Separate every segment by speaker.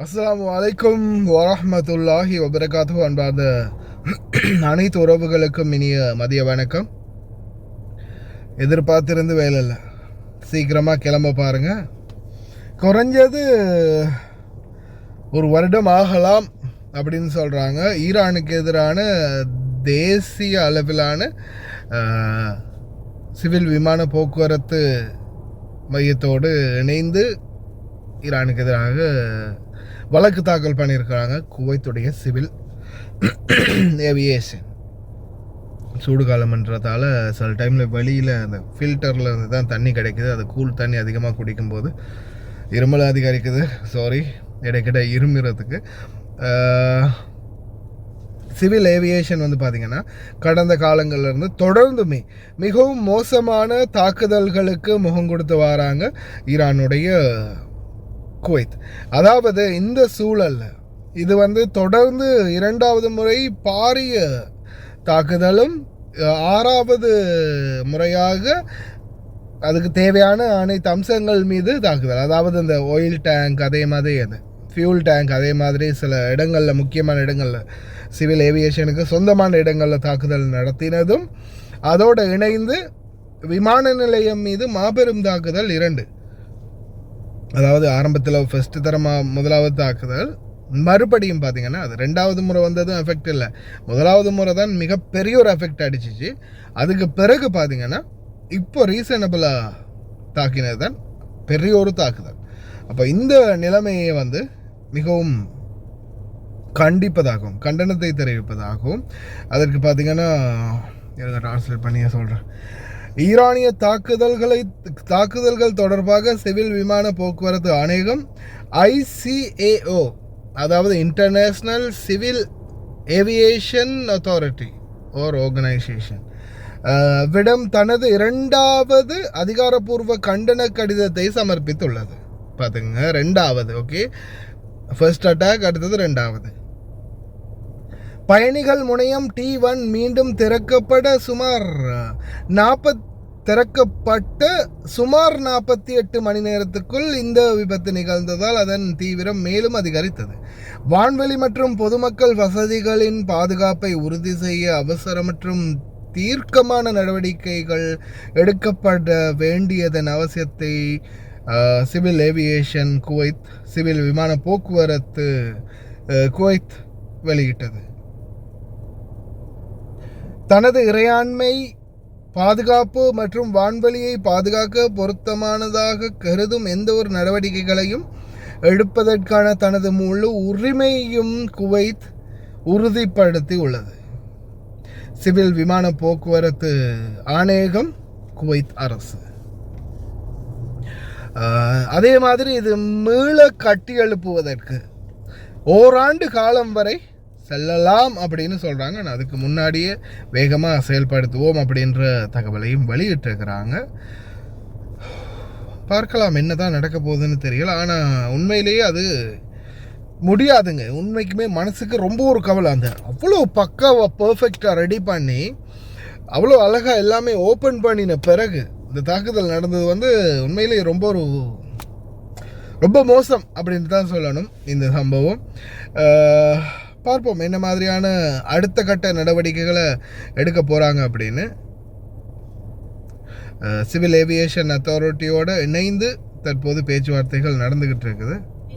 Speaker 1: அஸ்ஸலாமு அலைக்கும் வரஹ்மத்துல்லாஹி வபரகாத்துஹு. அன்பார்ந்த அனைத்து உறவுகளுக்கும் இனிய மதிய வணக்கம். எதிர்பார்த்திருந்து வேலை இல்லை, சீக்கிரமாக கிளம்ப பாருங்கள். குறைஞ்சது ஒரு வருடம் ஆகலாம் அப்படின்னு சொல்கிறாங்க. ஈரானுக்கு எதிரான தேசிய அளவிலான சிவில் விமான போக்குவரத்து மையத்தோடு இணைந்து ஈரானுக்கு எதிராக வழக்கு தாக்கல் பண்ணியிருக்கிறாங்க குவைத்துடைய சிவில் ஏவியேஷன். சூடுகாலம்ன்றதால சில டைமில் வெளியில் அந்த ஃபில்டரில் இருந்து தான் தண்ணி கிடைக்குது. அது கூல் தண்ணி அதிகமாக குடிக்கும்போது இருமல் அதிகரிக்குது. இடைக்கிட்ட இருமுறதுக்கு சிவில் ஏவியேஷன் பார்த்திங்கன்னா கடந்த காலங்கள்லேருந்து தொடர்ந்துமே மிகவும் மோசமான தாக்குதல்களுக்கு முகம் கொடுத்து வராங்க ஈரானுடைய குவைத். அதாவது இந்த சூழல்ல இது தொடர்ந்து இரண்டாவது முறை பாரிய தாக்குதலும் 6வது முறையாக அதுக்கு தேவையான அனைத்து அம்சங்கள் மீது தாக்குதல். அதாவது இந்த ஆயில் டேங்க், அதே மாதிரி அது ஃபியூல் டேங்க், அதே மாதிரி சில இடங்களில், முக்கியமான இடங்களில், சிவில் ஏவியேஷனுக்கு சொந்தமான இடங்களில் தாக்குதல் நடத்தினதும், அதோடு இணைந்து விமான நிலையம் மீது மாபெரும் தாக்குதல் 2. அதாவது ஆரம்பத்தில் ஃபஸ்ட்டு தரமாக முதலாவது தாக்குதல், மறுபடியும் பார்த்திங்கன்னா அது 2வது முறை வந்ததும் எஃபெக்ட் இல்லை. முதலாவது முறை தான் மிகப்பெரிய ஒரு எஃபெக்ட் அடிச்சிச்சு. அதுக்கு பிறகு பார்த்திங்கன்னா இப்போ ரீசனபிளாக தாக்கினது தான் பெரிய ஒரு தாக்குதல். அப்போ இந்த நிலைமையை மிகவும் கண்டிப்பதாகவும் கண்டனத்தை தெரிவிப்பதாகவும் அதற்கு பார்த்திங்கன்னா ட்ரான்ஸ்லேட் பண்ணியே சொல்கிறேன். ஈரானிய தாக்குதல்கள் தொடர்பாக சிவில் விமான போக்குவரத்து ஆணையகம் ICAO, அதாவது இன்டர்நேஷ்னல் சிவில் ஏவியேஷன் அத்தாரிட்டி ஓர் ஆர்கனைசேஷன் விடம் தனது 2வது அதிகாரப்பூர்வ கண்டன கடிதத்தை சமர்ப்பித்துள்ளது. பார்த்துங்க, 2வது. ஓகே, ஃபர்ஸ்ட் அட்டாக், அடுத்தது 2வது. பயணிகள் முனையம் T1 மீண்டும் திறக்கப்பட்ட சுமார் 48 மணி நேரத்துக்குள் இந்த விபத்து நிகழ்ந்ததால் அதன் தீவிரம் மேலும் அதிகரித்தது. வான்வெளி மற்றும் பொதுமக்கள் வசதிகளின் பாதுகாப்பை உறுதி செய்ய அவசர மற்றும் தீர்க்கமான நடவடிக்கைகள் எடுக்கப்பட வேண்டியதன் அவசியத்தை சிவில் ஏவியேஷன் குவைத், சிவில் விமான போக்குவரத்து குவைத் வெளியிட்டது. தனது இறையாண்மை, பாதுகாப்பு மற்றும் வான்வெளியை பாதுகாக்க பொருத்தமானதாக கருதும் எந்த ஒரு நடவடிக்கைகளையும் எடுப்பதற்கான தனது முழு உரிமையும் குவைத் உறுதிப்படுத்தி உள்ளது. சிவில் விமான போக்குவரத்து ஆணையகம், குவைத் அரசு. அதே மாதிரி இது மீள கட்டி எழுப்புவதற்கு ஓராண்டு காலம் வரை செல்லலாம் அப்படின்னு சொல்கிறாங்க. ஆனால் அதுக்கு முன்னாடியே வேகமாக செயல்படுத்துவோம் அப்படின்ற தகவலையும் வெளியிட்டிருக்கிறாங்க. பார்க்கலாம் என்ன தான் நடக்க போகுதுன்னு தெரியல. ஆனால் உண்மையிலேயே அது முடியாதுங்க. உண்மைக்குமே மனசுக்கு ரொம்ப ஒரு கவலை. அந்த அவ்வளோ பக்காவாக பர்ஃபெக்டாக ரெடி பண்ணி அவ்வளோ அழகாக எல்லாமே ஓப்பன் பண்ணின பிறகு இந்த தாக்குதல் நடந்தது உண்மையிலேயே ரொம்ப மோசம் அப்படின்னு தான் சொல்லணும் இந்த சம்பவம். பார்ப்போம் என்ன மாதிரியான அடுத்த கட்ட நடவடிக்கைகளை எடுக்க போகிறாங்க அப்படின்னு. சிவில் ஏவியேஷன் அத்தாரிட்டியோட இணைந்து தற்போது பேச்சுவார்த்தைகள் நடந்துகிட்டு இருக்குது.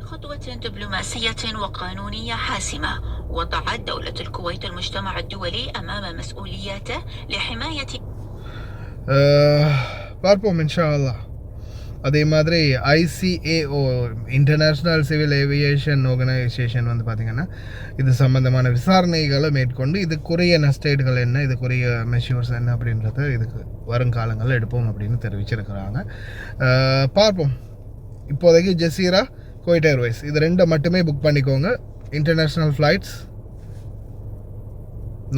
Speaker 2: خطوة دبلوماسية وقانونية حاسمة وضعت دولة الكويت المجتمع الدولي أمام مسؤولياته لحماية
Speaker 1: பார்ப்போம் இன்ஷா அல்லாஹ். அதே மாதிரி ICAO, international civil aviation organisation பார்த்திங்கன்னா இது சம்மந்தமான விசாரணைகளை மேற்கொண்டு இதுக்குரிய நஷ்டேடுகள் என்ன, இதுக்குரிய மெஷூர்ஸ் என்ன அப்படின்றத இதுக்கு வருங்காலங்களில் எடுப்போம் அப்படின்னு தெரிவிச்சிருக்கிறாங்க. பார்ப்போம். இப்போதைக்கு ஜசீரா, குவைட் ஏர்வேஸ் இது 2 மட்டுமே புக் பண்ணிக்கோங்க. International flights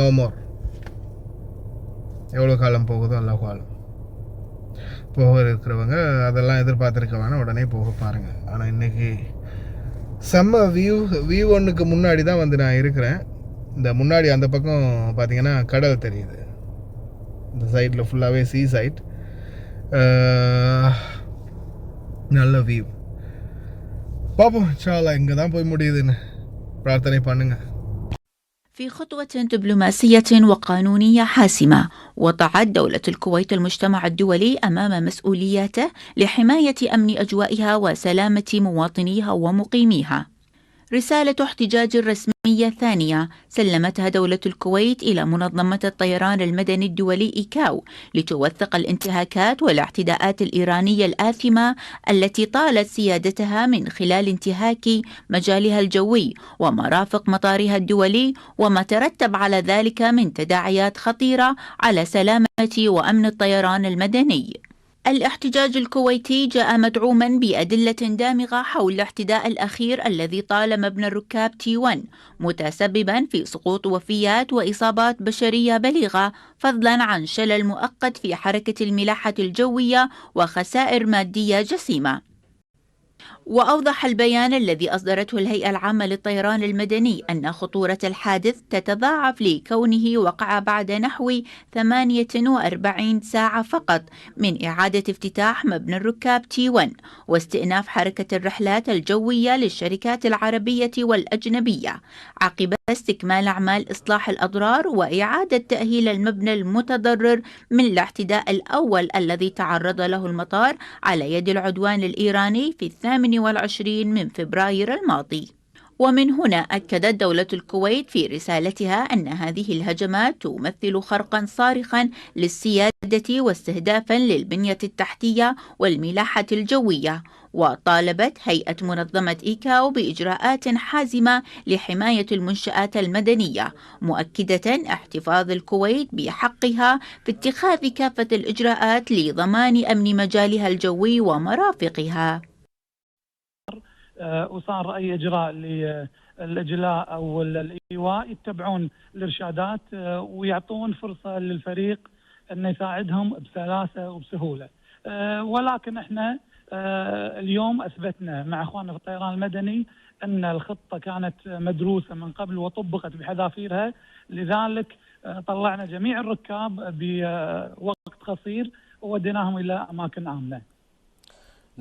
Speaker 1: no more. எவ்வளோ காலம் போகுதோ அவ்வளோ காலம் போக இருக்கிறவங்க அதெல்லாம் எதிர்பார்த்துருக்க வேணாம், உடனே போக பாருங்கள். ஆனால் இன்றைக்கி செம்ம வியூ ஒன்றுக்கு முன்னாடி தான் நான் இருக்கிறேன். இந்த முன்னாடி அந்த பக்கம் பார்த்திங்கன்னா கடல் தெரியுது. இந்த சைடில் ஃபுல்லாகவே சீ சைட், நல்ல வியூ. பாப்போம் இன்ஷா அல்லாஹ் எங்கே தான் போய் முடியுதுன்னு பிரார்த்தனை பண்ணுங்க.
Speaker 2: في خطوة دبلوماسية وقانونية حاسمة، وضعت دولة الكويت المجتمع الدولي أمام مسؤولياته لحماية أمن أجوائها وسلامة مواطنيها ومقيميها. رسالة احتجاج رسمية ثانية سلمتها دولة الكويت إلى منظمة الطيران المدني الدولي إيكاو لتوثق الانتهاكات والاعتداءات الإيرانية الآثمة التي طالت سيادتها من خلال انتهاك مجالها الجوي ومرافق مطارها الدولي، وما ترتب على ذلك من تداعيات خطيرة على سلامة وأمن الطيران المدني. الاحتجاج الكويتي جاء مدعوما بأدلة دامغة حول الاعتداء الأخير الذي طال مبنى الركاب T1 متسببا في سقوط وفيات وإصابات بشرية بليغة، فضلا عن شلل مؤقت في حركة الملاحة الجوية وخسائر مادية جسيمة. وأوضح البيان الذي أصدرته الهيئة العامة للطيران المدني أن خطورة الحادث تتضاعف لكونه وقع بعد نحو 48 ساعة فقط من إعادة افتتاح مبنى الركاب T1 واستئناف حركة الرحلات الجوية للشركات العربية والأجنبية عقب استكمال أعمال إصلاح الأضرار وإعادة تأهيل المبنى المتضرر من الاعتداء الأول الذي تعرض له المطار على يد العدوان الإيراني في 28 من فبراير الماضي. ومن هنا أكدت دولة الكويت في رسالتها أن هذه الهجمات تمثل خرقا صارخا للسيادة واستهدافا للبنية التحتية والملاحة الجوية، وطالبت هيئة منظمة إيكاو بإجراءات حازمة لحماية المنشآت المدنية، مؤكدة احتفاظ الكويت بحقها في اتخاذ كافة الإجراءات لضمان أمن مجالها الجوي ومرافقها.
Speaker 3: وصار أي إجراء للإجلاء أو الإيواء يتبعون الإرشادات ويعطون فرصة للفريق أن يساعدهم بسلاسة وبسهولة. ولكن احنا اليوم أثبتنا مع أخواننا في الطيران المدني أن الخطة كانت مدروسة من قبل وطبقت بحذافيرها، لذلك طلعنا جميع الركاب بوقت قصير ووديناهم إلى أماكن آمنة.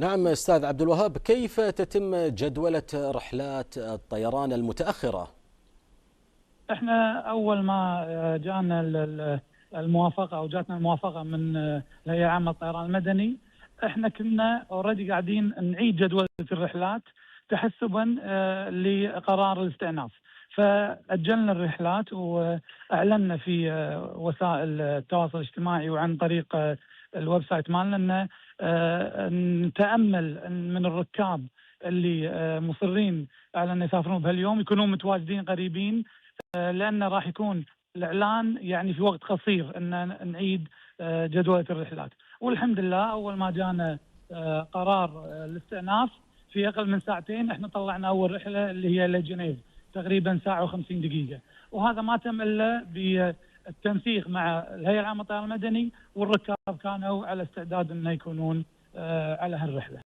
Speaker 4: نعم أستاذ عبد الوهاب، كيف تتم جدولة رحلات الطيران المتأخرة؟
Speaker 3: احنا أول ما جانا الموافقة أو جاتنا الموافقة من الهيئة العامة للطيران المدني، احنا كنا اوريدي قاعدين نعيد جدولة الرحلات تحسبا لقرار الاستئناف، فأجلنا الرحلات وأعلنا في وسائل التواصل الاجتماعي وعن طريق الويب سايت مالنا أن نتأمل من الركاب اللي مصرين على أن يسافرون بهاليوم يكونون متواجدين قريبين، لأن راح يكون الإعلان يعني في وقت قصير أن نعيد جدولة الرحلات. والحمد لله أول ما جانا قرار الاستئناف في أقل من ساعتين احنا طلعنا أول رحلة اللي هي لجنيف تقريبا ساعة و50 دقيقة، وهذا ما تم إلا بالتنسيق مع الهيئة العامة للطيران المدني، والركاب كانوا على استعداد أن يكونون على هالرحلة.